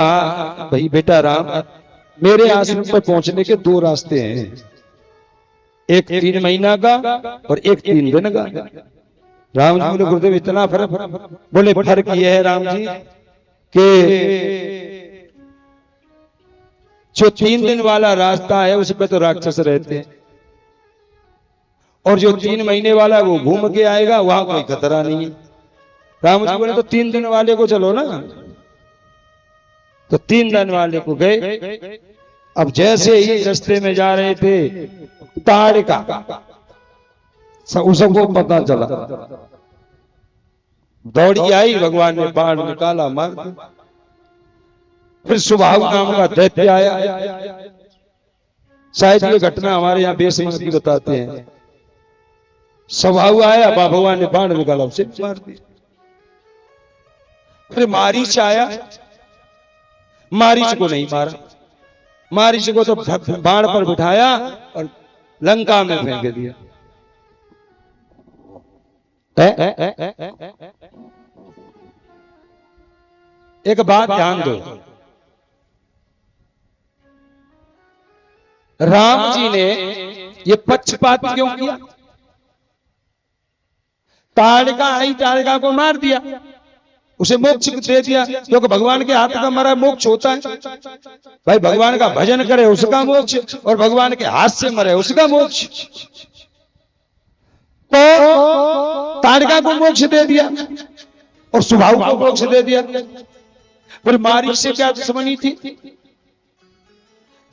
हाँ भाई बेटा राम, मेरे आश्रम पर पहुंचने के दो रास्ते हैं, एक 3 महीना का और एक 3 दिन का। राम जी बोले गुरुदेव इतना फर्क? बोले फर्क यह है राम जी कि जो 3 दिन वाला रास्ता है उस पे तो राक्षस रहते हैं, और जो 3 महीने वाला वो घूम के आएगा, वहां कोई खतरा नहीं है। राम जी बोले तो 3 दिन वाले को चलो ना, तो 3 दिन वाले को गए। अब जैसे ही रास्ते में जा रहे थे, ताड़का उसको पता चला, दौड़ी आई, भगवान ने बाण निकाला, मार दिया। फिर सुभाव नाम का दैत्य आया, शायद ये घटना हमारे यहाँ बेसमझ की बताते हैं। स्वभाव आया, भगवान ने बाण निकाला, उसे मार दिया। फिर मारीच आया, मारीच को नहीं मारा, मारीच को तो बाण पर बिठाया और लंका में फेंक दिया। एक बात ध्यान दो, राम जी ने ये पक्षपात क्यों किया? ताड़का आई, ताड़का को मार दिया, उसे मोक्ष दे दिया, क्योंकि भगवान के हाथ का मरा मोक्ष होता है। भाई भगवान का भजन करे उसका मोक्ष, और भगवान के हाथ से मरे उसका मोक्ष। तो ताड़का को मोक्ष दे दिया और सुभाव को मोक्ष दे दिया। फिर मारीच से क्या दुश्मनी थी?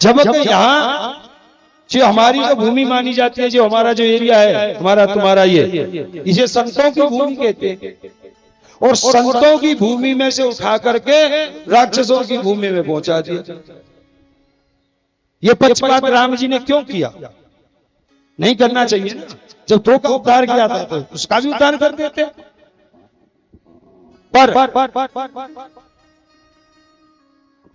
जब यहाँ जो हमारी जो भूमि मानी जाती है, जो हमारा जो एरिया है, हमारा तुम्हारा ये, इसे संतों की भूमि कहते हैं, और संतों की भूमि में से उठा करके राक्षसों की भूमि में पहुंचा दिया। ये पक्षपात राम जी ने क्यों किया? नहीं करना चाहिए ना। जब दो का उद्धार किया था तो उसका भी उद्धार कर देते। पर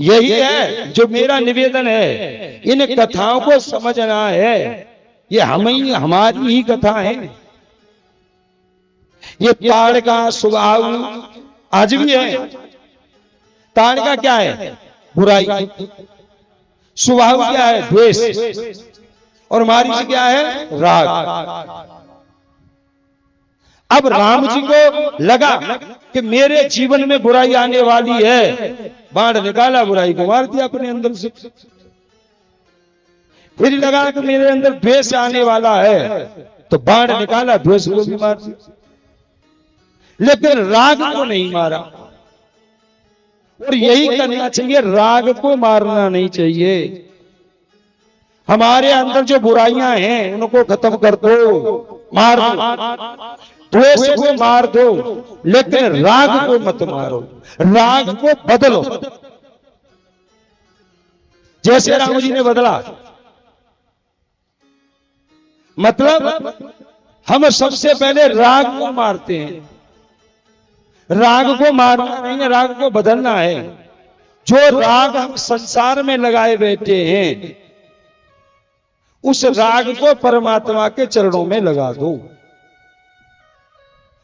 यही है जो मेरा निवेदन है, इन कथाओं को समझना है। ये हमारी ही कथा है। ये ताड़का स्वभाव आज भी है। ताड़का क्या है? बुराई। स्वभाव क्या है? द्वेष। और मारीच क्या है? राग। अब राम जी को लगा कि मेरे जीवन में बुराई आने वाली है, बाण निकाला, बुराई को मार दिया अपने अंदर से। फिर लगा कि मेरे अंदर द्वेष आने वाला है, तो बाण निकाला, द्वेष को भी मार दिया। लेकिन राग को नहीं मारा, और यही करना चाहिए, राग को मारना नहीं चाहिए। हमारे अंदर जो बुराइयां हैं उनको खत्म कर दो, मार दो, द्वेष को मार दो, लेकिन राग को मत मारो, राग को बदलो। जैसे राम जी ने बदला, मतलब हम सबसे पहले राग को मारते हैं। राग को मारना नहीं है, राग को बदलना है। जो राग हम संसार में लगाए बैठे हैं, उस राग को परमात्मा के चरणों में लगा दो।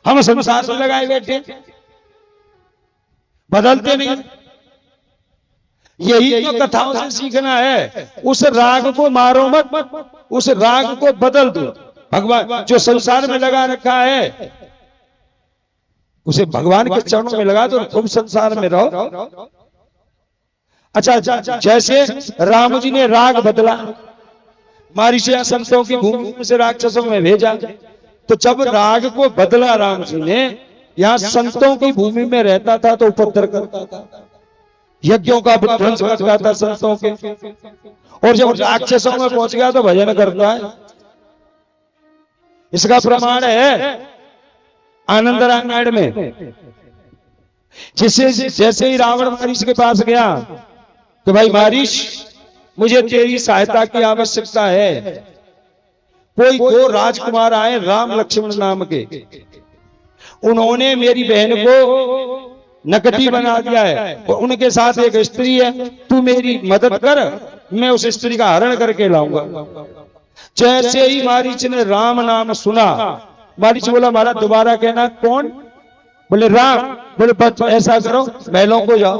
हम संसार में लगाए बैठे, बदलते नहीं। यही तो कथाओं से सीखना है। उस राग को मारो मत, उस राग को बदल दो। भगवान जो संसार में लगा रखा है, उसे भगवान के चरणों में लगा दो, तुम संसार में रहो। अच्छा, जैसे राम जी ने राग बदला, मारीच संतों की भूमि से राक्षसों में भेजा, तो जब राग को बदला राम जी ने, यहां संतों की भूमि में रहता था तो उपद्रव करता था, यज्ञों का विध्वंस करता था संतों के, और जब राक्षसों में पहुंच गया तो भजन करता है। इसका प्रमाण है आनंद रामायण में, जैसे ही रावण मारीच के पास गया तो भाई मारीच, मुझे तेरी सहायता की आवश्यकता है। कोई 2 राजकुमार आए राम लक्ष्मण नाम के, उन्होंने मेरी बहन को नकटी बना दिया है, और उनके साथ एक स्त्री है, तू मेरी मदद कर, मैं उस स्त्री का हरण करके लाऊंगा। जैसे ही मारीच ने राम नाम सुना, मारीच बोला हमारा दोबारा कहना कौन? बोले राम। बोले ऐसा करो, महलों को जाओ,